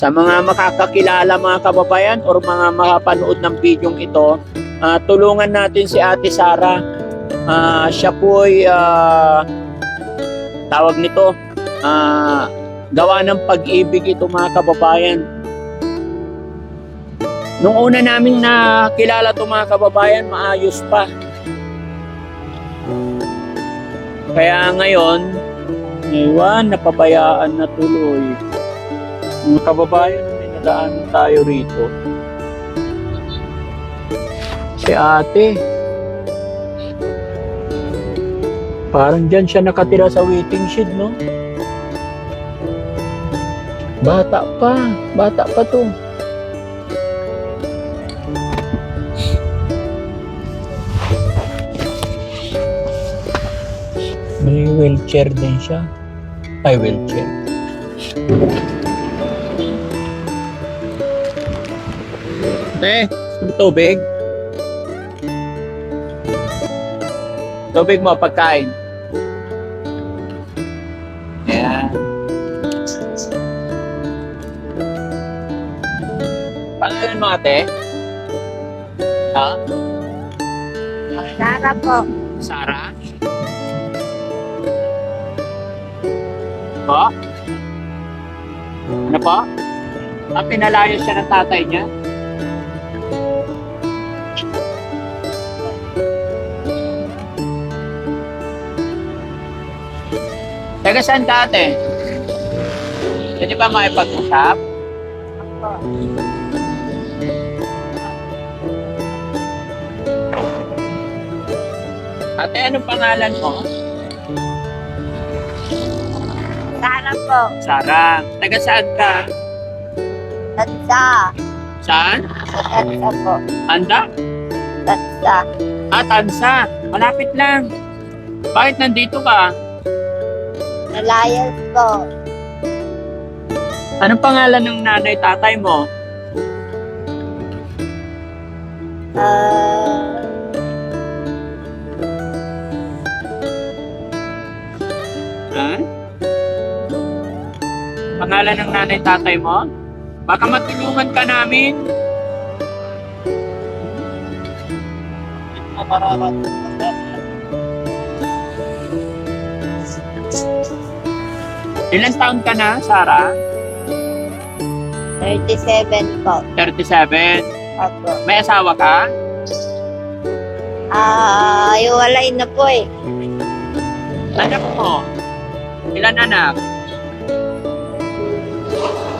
Sa mga makakakilala mga kababayan or mga makapanood ng video ito, tulungan natin si Ate Sara. Siya po ay tawag nito, gawa ng pag-ibig ito mga kababayan. Nung una namin nakilala ito mga kababayan, maayos pa. Kaya ngayon, napabayaan na tuloy. Mga kababayan, may nadaan tayo rito. Si ate. Parang dyan siya nakatira sa waiting shed, no? Bata pa to. May wheelchair din siya. Ay, wheelchair. Tubig. Tubig mo, pagkain. Ayan. Pangalan mo, ate? Ha? Sara po. Sara? Po? Ano po? Pinalayas siya ng tatay niya? Taga saan ka, ate? Pwede ba makipag-usap? Opo. Ate, anong pangalan mo? Sara po. Sara. Taga saan ka? Tatsa. Saan? Tatsa po. Anda? Tatsa. Tansa. Malapit lang. Bakit nandito ka? Nalayas po. Anong pangalan ng nanay tatay mo? Ha? Pangalan ng nanay tatay mo? Baka matulungan ka namin. Ilan taon ka na, Sara? 37 po. 37. Opo. May asawa ka? Iwalay na po eh. Anak mo? Ilan anak?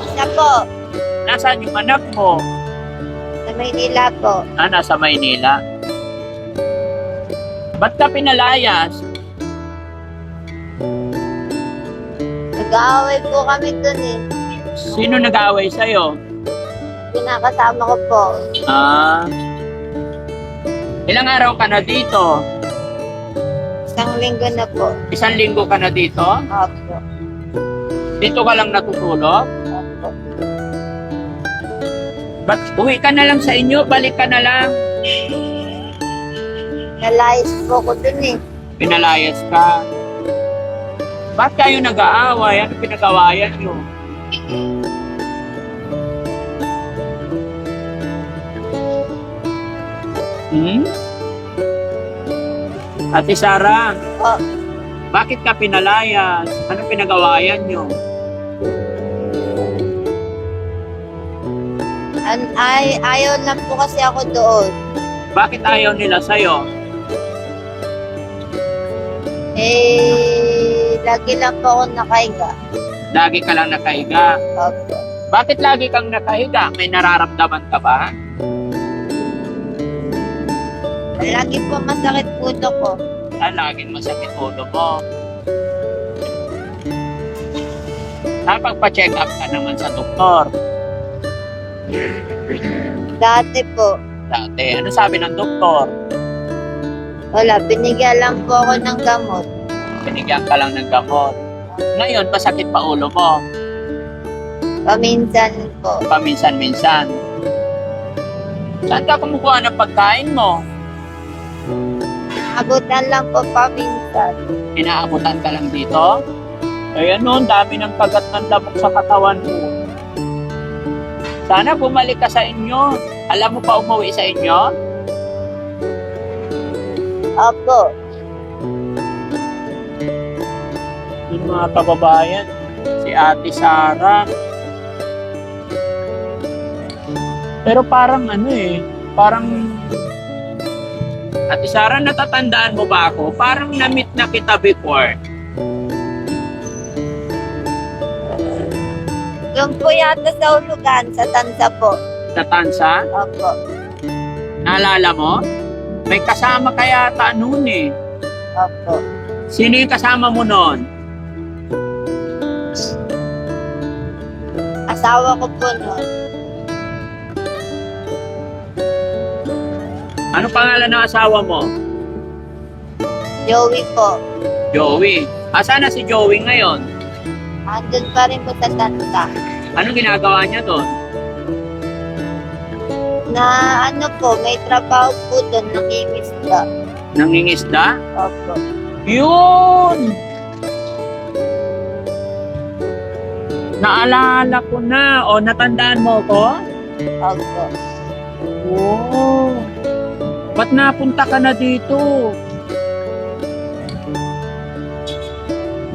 Isa po. Nasaan yung anak mo? Sa Maynila po. Nasa Maynila. Ba't ka pinalayas? Nag-aaway po kami dun eh. Sino nag-aaway sa'yo? Pinakasama ko po. Ilang araw ka na dito? Isang linggo na po. 1 linggo ka na dito? Opo. Dito ka lang natutulog? Opo. Ba't uwi ka na lang sa inyo? Balik ka na lang? Nalayas po ko dun eh. Pinalayas ka. Ba't kayo nag-aaway? Ano pinag-awayan nyo? Ate Sara, Po. bakit ka pinalayas? Ano pinag-awayan nyo? Ayaw na po kasi ako doon. Bakit ayaw nila sa'yo? Lagi lang po ako nakahiga. Lagi ka lang nakahiga. Opo. Bakit lagi kang nakahiga? May nararamdaman ka ba? Lagi po masakit puto ko. Laging masakit ulo mo. Napagpa-check up ka naman sa doktor. Dati po. Dati, ano sabi ng doktor? Wala, binigyan lang po ako ng gamot. Binigyan ka lang ng gamot. Ngayon, masakit pa ulo mo. Paminsan po. Paminsan-minsan. Saan ka kumukuha ng pagkain mo? Abutan lang po paminsan. Inaabutan ka lang dito? Ay ano, ang dami ng kagat ng lamok sa katawan mo. Sana bumalik ka sa inyo. Alam mo pa umuwi sa inyo? Opo. Yung mga kababayan, si Ate Sara. Pero parang parang Ate Sara, natatandaan mo ba ako? Parang na-meet na kita before. Doon po yata sa ulugan, sa Tansa po. Sa Tansa? Opo. Naalala mo? May kasama ka yata noon eh. Opo. Sino yung kasama mo noon? Asawa ko po noon. Ano pangalan ng asawa mo? Joey po. Joey. Asan na si Joey ngayon? Andun pa rin po sa Tansa. Anong ginagawa niya doon? Na ano po, may trabaho po doon, nangingisda. Nangingisda? Opo. Yun! Naalala ko na. O, natandaan mo ko? Opo. Oo. Ba't napunta ka na dito?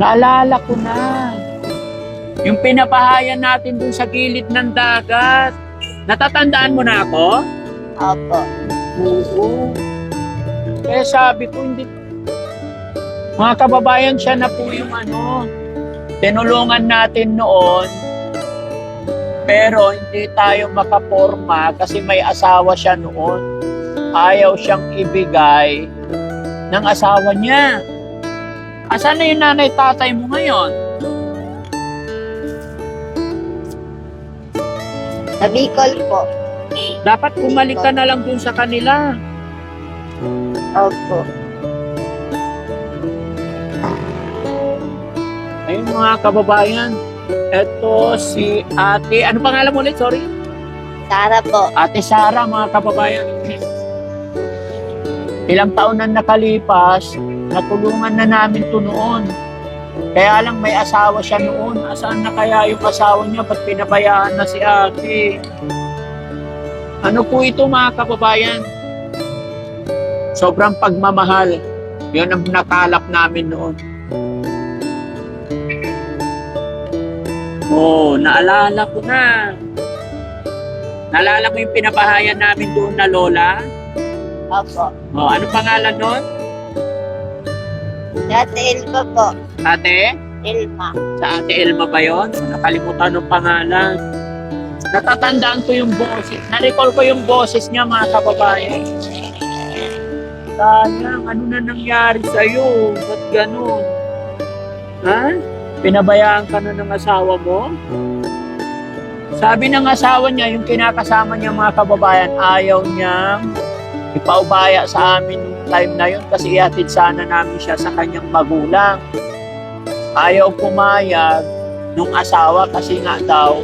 Naalala ko na. Yung pinabahayan natin dun sa gilid ng dagat. Natatandaan mo na ako? Opo. Oo. Kaya sabi ko, hindi. Mga kababayan, siya na po yung tinulungan natin noon. Pero hindi tayo makaporma kasi may asawa siya noon. Ayaw siyang ibigay ng asawa niya. Asan na yung nanay tatay mo ngayon? Sa Bicol po. Dapat bumalik ka na lang dun sa kanila. Opo. Ayun mga kababayan, eto si ate, ano pangalan mo ulit? Sorry? Sara po. Ate Sara, mga kababayan. Ilang taon na nakalipas, natulungan na namin to noon. Kaya lang may asawa siya noon. Asaan na kaya yung asawa niya? Ba't pinabayaan na si ate? Ano po ito mga kababayan? Sobrang pagmamahal. Yun ang nakalap namin noon. Oh, naalala ko na. Naalala mo yung pinabahayan namin doon na lola? Opo. Oh, ano pangalan nun? Dati Elma po. Ate? Elma. Sa Ate Elma ba yun? Nakalimutan ng pangalan. Natatandaan ko yung boses. Na-recall ko yung boses niya mga kababayan. Sayang, ano na nangyari sa'yo? Ba't ganun? Ha? Pinabayaan ka na ng asawa mo? Sabi ng asawa niya, yung kinakasama niya mga kababayan, ayaw niyang ipaubaya sa amin yung time na yun kasi ihatid sana namin siya sa kanyang magulang. Ayaw pumayag nung asawa kasi nga daw,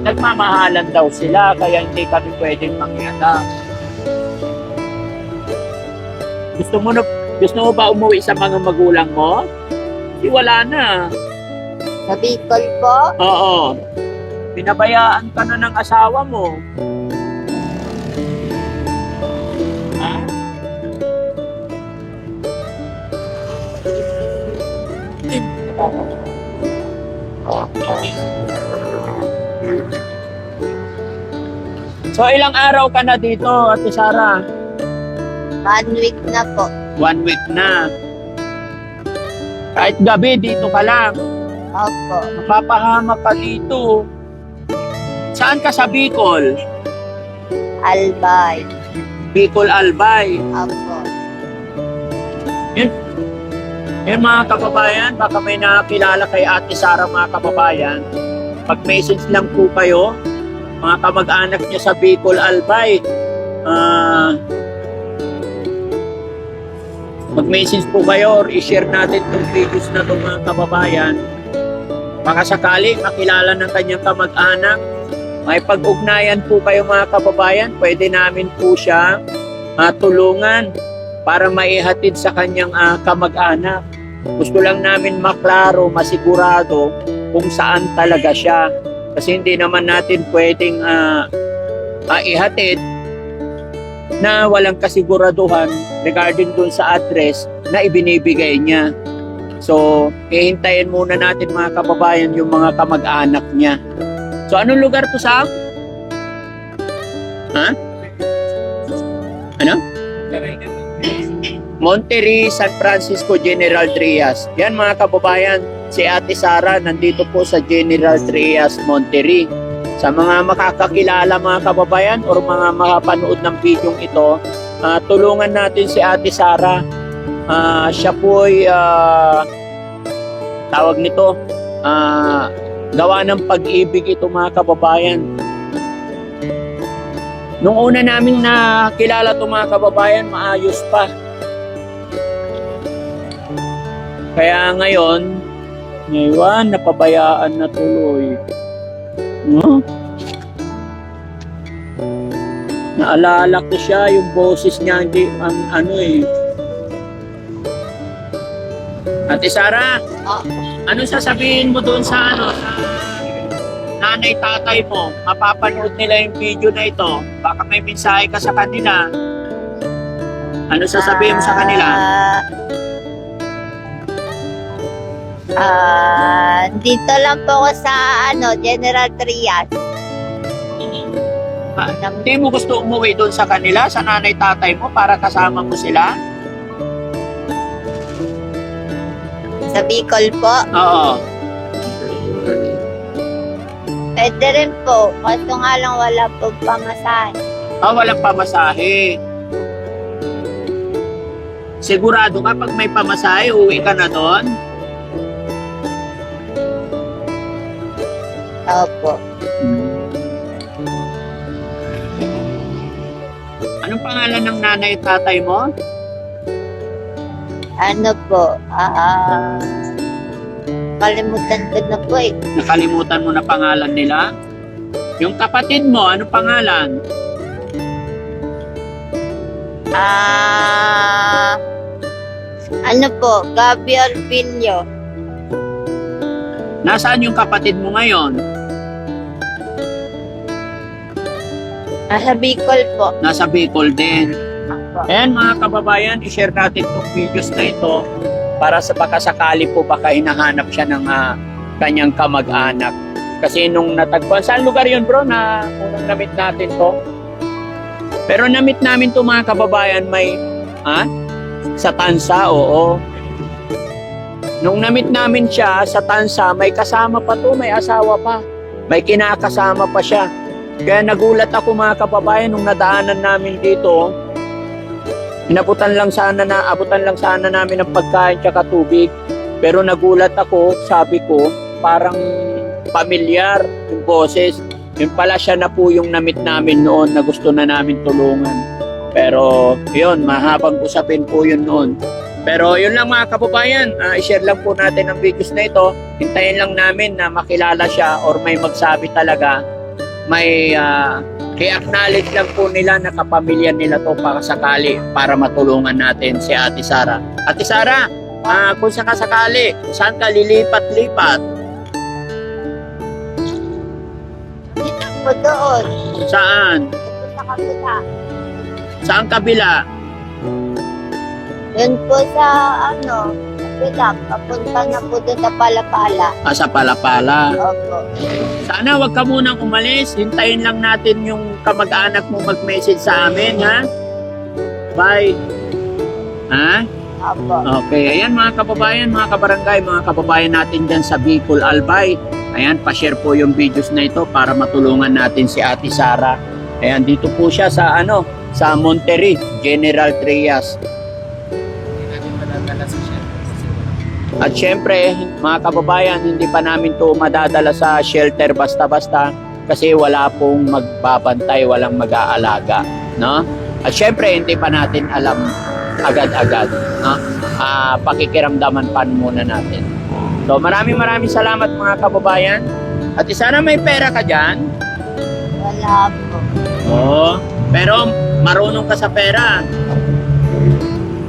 nagmamahalan daw sila kaya hindi kami pwedeng mangyata. Gusto mo ba umuwi sa mga magulang mo? Di wala na. Sa Bicol po. Oo. Pinabayaan ka na ng asawa mo. Ha? So ilang araw ka na dito, Ate Sara? 1 week na po. 1 week na. Kahit gabi, dito ka lang. Opo. Mapapahamak ka dito. Saan ka sa Bicol? Albay. Bicol Albay. Opo. Eh mga kababayan, baka may nakakilala kay Ate Sara mga kababayan. Mag-message lang po kayo, mga kamag-anak niya sa Bicol Albay. Mag-message po kayo or i-share natin itong videos na itong mga kababayan. Baka sakali makilala ng kanyang kamag-anak. May pag-ugnayan po kayo mga kababayan, pwede namin po siya tulungan para maihatid sa kanyang kamag-anak. Gusto lang namin maklaro, masigurado kung saan talaga siya. Kasi hindi naman natin pwedeng ihatid na walang kasiguraduhan regarding dun sa address na ibinibigay niya. So, hihintayin muna natin mga kababayan yung mga kamag-anak niya. So, anong lugar to sa? Ha? Ano? Monterrey, San Francisco, General Trias. Yan mga kababayan, si Ate Sara nandito po sa General Trias, Monterrey. Sa mga makakakilala mga kababayan or mga makapanood ng video ito, tulungan natin si Ate Sara. Siya po ay tawag nito, gawa ng pag-ibig ito mga kababayan. Nung una naming nakilala ito mga kababayan, maayos pa. Kaya ngayon, napabayaan na tuloy. No? Naalala ko siya, yung boses niya, hindi, Ate Sara, ano sasabihin mo doon sa sa nanay tatay mo? Mapapanood nila yung video na ito. Baka may mensahe ka sa kanila. Ano sasabihin mo sa kanila? Dito lang po ako sa General Trias. Hindi mo gusto umuwi doon sa kanila, sa nanay tatay mo, para kasama mo sila? Sa Bicol po. Oo. Pwede rin po. Kaso nga lang wala po pamasahe. Walang pamasahe. Sigurado ka pag may pamasahe, uwi ka na doon? Opo. Anong pangalan ng nanay at tatay mo? Ano po? Kalimutan ko na po eh. Nakalimutan mo na pangalan nila? Yung kapatid mo, anong pangalan? Ano po? Gabi Orpinio. Nasaan yung kapatid mo ngayon? Nasa Bicol po. Nasa Bicol din. Opo. Ayan mga kababayan, i-share natin itong videos na ito para sa baka sakali po baka hinahanap siya ng kanyang kamag-anak. Kasi nung natagpuan, saan lugar yun bro na unang namit natin to? Pero namit namin to mga kababayan may sa Tansa, oo. Nung namit namin siya sa Tansa, may kasama pa to, may asawa pa. May kinakasama pa siya. Kaya nagulat ako mga kababayan nung nadaanan namin dito. Abutan lang sana namin ng pagkain tsaka tubig. Pero nagulat ako, sabi ko, parang pamilyar yung boses. Yun pala siya na po yung namit namin noon na gusto na namin tulungan. Pero yun, mahabang usapin po yun noon. Pero yun lang mga kababayan, i-share lang po natin ang videos na ito. Hintayin lang namin na makilala siya or may magsabi talaga. May i-acknowledge lang po nila na kapamilya nila to para sakali para matulungan natin si Ate Sara. Ate Sara, kung sakasakali, saan ka lilipat-lipat? Dito po doon. Saan? Dito sa kabila. Saan kabila? Doon po sa kabila. Papunta na po doon sa Palapala. Sa Palapala. Opo. Sana wag ka munang umalis. Hintayin lang natin yung kamag-anak mo mag-message sa amin, ha? Bye. Ha? Opo. Okay. Ayan mga kababayan, mga kabarangay, mga kababayan natin dyan sa Bicol, Albay. Ayan, pa-share po yung videos na ito para matulungan natin si Ate Sara. Ayan, dito po siya sa sa Monterrey, General Trias. At syempre, mga kababayan, hindi pa namin to madadala sa shelter basta-basta kasi wala pong magbabantay, walang mag-aalaga, no? At syempre, hindi pa natin alam agad-agad, no? Pakikiramdaman pa muna natin. So, maraming salamat mga kababayan. At sana may pera ka dyan. Wala po. Oo. Pero marunong ka sa pera.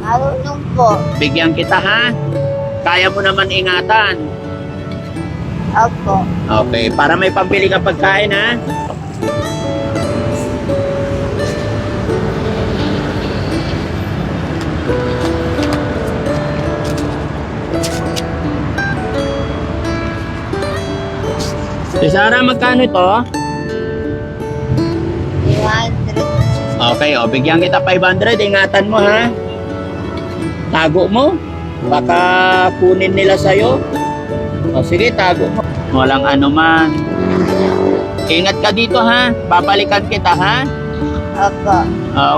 Marunong po. Bigyan kita ha. Kaya mo naman ingatan. Opo. Okay, para may pambili ka pagkain, ha? Si Sarah, magkano ito? 300. Okay, o, bigyan kita 500. Ingatan mo, ha? Tago mo. Baka kunin nila sa'yo. O, sige, tago mo. Walang ano man. Ingat ka dito, ha? Babalikan kita, ha? Opo.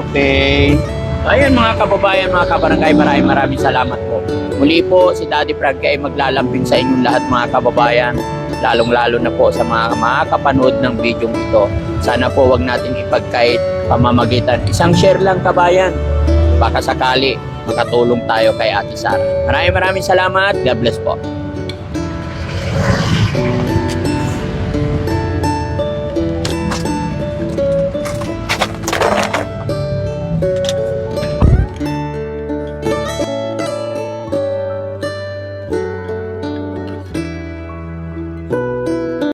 Okay. Ayan mga kababayan, mga kabarangay, maraming salamat po. Muli po, si Daddy Frankie ay maglalambing sa inyong lahat mga kababayan. Lalong-lalo na po sa mga makakapanood ng video ito. Sana po wag natin ipagkait pamamagitan. Isang share lang kabayan. Baka sakali makatulong tayo kay Ate Sarah. Maraming salamat. God bless po.